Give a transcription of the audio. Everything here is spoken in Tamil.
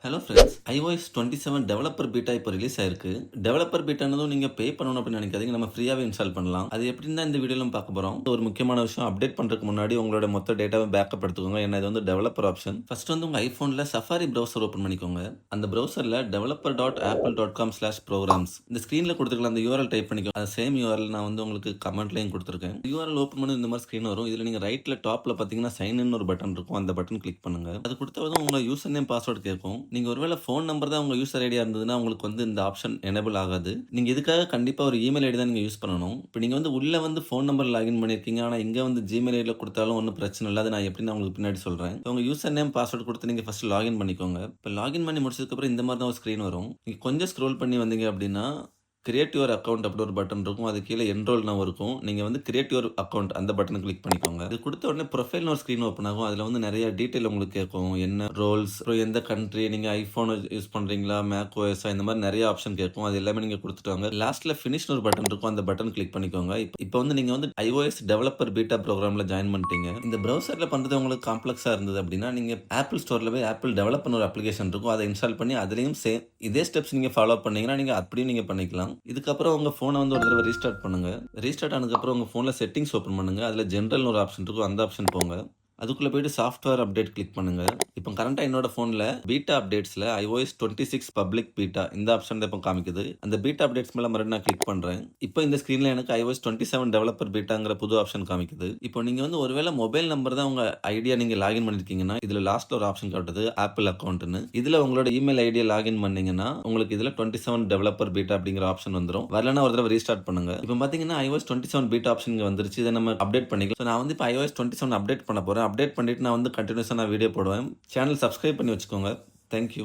Hello friends, iOS 27 developer beta இப்போ ரிலீஸ் ஆயிருக்கு. டெவலப்பர் பீட்டானதும் நீங்க பே பண்ணணும் அப்படின்னு நினைக்காதீங்க. நம்ம ஃப்ரீயாவே இன்ஸ்டால் பண்ணலாம். அது எப்படின்னு தான் இந்த வீடியோல பார்க்க போறோம். ஒரு முக்கியமான விஷயம், அப்டேட் பண்றதுக்கு முன்னாடி உங்களோட மொத்த டேட்டாவை பேக்கப் எடுத்துக்கோங்க. ஏன்னா இது வந்து டெவலப்பர் ஆப்ஷன். ஃபர்ஸ்ட் வந்து உங்க ஐபோன்ல சஃபாரி பிரவுசர் ஓபன் பண்ணிக்கோங்க. அந்த பிரவுசர்ல developer.apple.com/programs இந்த ஸ்கிரீன்ல கொடுத்துருக்கலாம். அந்த URL டைப் பண்ணிக்கோங்க. அந்த சேம் URL நான் வந்து உங்களுக்கு கமெண்ட்லயும் கொடுத்துருக்கேன். URL ஓபன் பண்ணி இந்த மாதிரி ஸ்கிரீன் வரும். இதுல நீங்க ரைட்ல டாப்ல பாத்தீங்கன்னா சைன் இன் ஒரு பட்டன் இருக்கும். அந்த பட்டன் கிளிக் பண்ணுங்க. அது கொடுத்ததும் உங்க யூசர் நேம் பாஸ்வேர்ட் கேட்கும். நீங்க ஒருவேளை ஃபோன் நம்பர் தான் உங்க யூசர் ஐடியா இருந்ததுன்னா உங்களுக்கு வந்து இந்த ஆப்ஷன் எனேபிள் ஆகாது. நீங்க இதுக்காக கண்டிப்பா ஒரு இமெயில் ஐடி தான் நீங்க யூஸ் பண்ணணும். இப்போ நீங்க வந்து உள்ள வந்து ஃபோன் நம்பர் லாகின் பண்ணியிருக்கீங்க. ஆனா இங்க வந்து ஜிமெயில் ஐடியில் கொடுத்தாலும் ஒன்றும் பிரச்சனை இல்லை. அது நான் எப்படின்னு உங்களுக்கு பின்னாடி சொல்றேன். உங்க யூசர் நேம் பாஸ்வேர்ட் கொடுத்து நீங்க ஃபர்ஸ்ட் லாகின் பண்ணிக்கோங்க. இப்போ லாகின் பண்ணி முடிச்சதுக்கு அப்புறம் இந்த மாதிரி தான் ஒரு ஸ்க்ரீன் வரும். நீங்க கொஞ்சம் ஸ்க்ரோல் பண்ணி வந்தீங்க அப்படின்னா கிரியேட் யுவர் அக்கௌண்ட் அப்படி ஒரு பட்டன் இருக்கும். அது கீழே என்ரோல் நவ் இருக்கும். நீங்க வந்து கிரியேட் யுவர் அக்கௌண்ட் அந்த பட்டனை கிளிக் பண்ணிக்கோங்க. இது கொடுத்த உடனே ப்ரொஃபைல்னு ஒரு ஸ்க்ரீன் ஓப்பன் ஆகும். அதுல வந்து நிறைய டீடைல் உங்களுக்கு கேட்கும். என்ன ரோல்ஸ், எந்த கண்ட்ரி, நீங்க ஐபோன் யூஸ் பண்றீங்களா, மேக் ஓஎஸ், இந்த மாதிரி நிறைய ஆப்ஷன் கேட்கும். அது எல்லாமே நீங்க கொடுத்துட்டாங்க. லாஸ்ட்ல ஃபினிஷ்னு ஒரு பட்டன் இருக்கும். அந்த பட்டன் கிளிக் பண்ணிக்கோங்க. இப்போ வந்து நீங்க வந்து iOS டெவலப்பர் பீட்டா ப்ரோக்ராம்ல ஜாயின் பண்ணிட்டீங்க. இந்த ப்ரௌசர்ல பண்றது உங்களுக்கு காம்ப்ளெக்ஸா இருந்தது அப்படின்னா நீங்க ஆப்பிள் ஸ்டோர்ல போய் ஆப்பிள் டெவலப்பர் ஒரு அப்ளிகேஷன் இருக்கும். அதை இன்ஸ்டால் பண்ணி அதுலயும் சேம் இதே ஸ்டெப்ஸ் நீங்க ஃபாலோ பண்ணீங்கன்னா நீங்க அப்படியே நீங்க பண்ணிக்கலாம். இதுக்கப்புறம் உங்க ஃபோனை வந்து ஒரு தடவை ரீஸ்டார்ட் பண்ணுங்க. ரீஸ்டார்ட் ஆனதுக்கப்புறம் உங்க ஃபோன்ல செட்டிங்ஸ் ஓப்பன் பண்ணுங்க. அதுல ஜெனரல்னு ஒரு ஆப்ஷன் இருக்கும். அந்த ஆப்ஷன் போங்க. அதுக்குள்ள போயிட்டு சாஃப்ட்வேர் அப்டேட் கிளிக் பண்ணுங்க. இப்போ கரண்டா என்னோட ஃபோன்ல பீட்டா அப்டேட்ஸ்ல iOS 26 பப்ளிக் பீட்டா இந்த ஆப்ஷன் தான் இப்போ காமிக்குது. அந்த பீட்டா அப்டேட்ஸ் மேல மறுபடியும் நான் கிளிக் பண்றேன். இப்போ இந்த ஸ்கிரீன்ல எனக்கு iOS 27 டெவலப்பர் பீட்டாங்கிற புது ஆப்ஷன் காமிக்குது. இப்போ நீங்க வந்து ஒருவேளை மொபைல் நம்பர் தான் உங்க ஐடியா நீங்க லாகின் பண்ணிருக்கீங்கன்னா இதுல லாஸ்ட்ல ஒரு ஆப்ஷன் காட்டுது ஆப்பிள் அக்கௌண்ட்னு. இதுல உங்களோட இமெயில் ஐடியா லாகின் பண்ணீங்கன்னா உங்களுக்கு இதுல 27 டெவலப்பர் பீட்டா அப்படிங்கிற ஆப்ஷன் வந்துரும். வரலன்னா ஒரு தடவை ரீஸ்டார்ட் பண்ணுங்க. இப்போ பாத்தீங்கன்னா iOS 27 பீட்டா ஆப்ஷன் இங்க வந்துருச்சு. இதை நம்ம அப்டேட் பண்ணிக்கலாம். நான் வந்து இப்போ iOS 27 அப்டேட் பண்ண போறேன். அப்டேட் பண்ணிட்டு நான் வந்து கண்டினியூஸா நான் வீடியோ போடுவேன். சேனல் சப்ஸ்கிரைப் பண்ணி வச்சுக்கோங்க. தேங்க்யூ.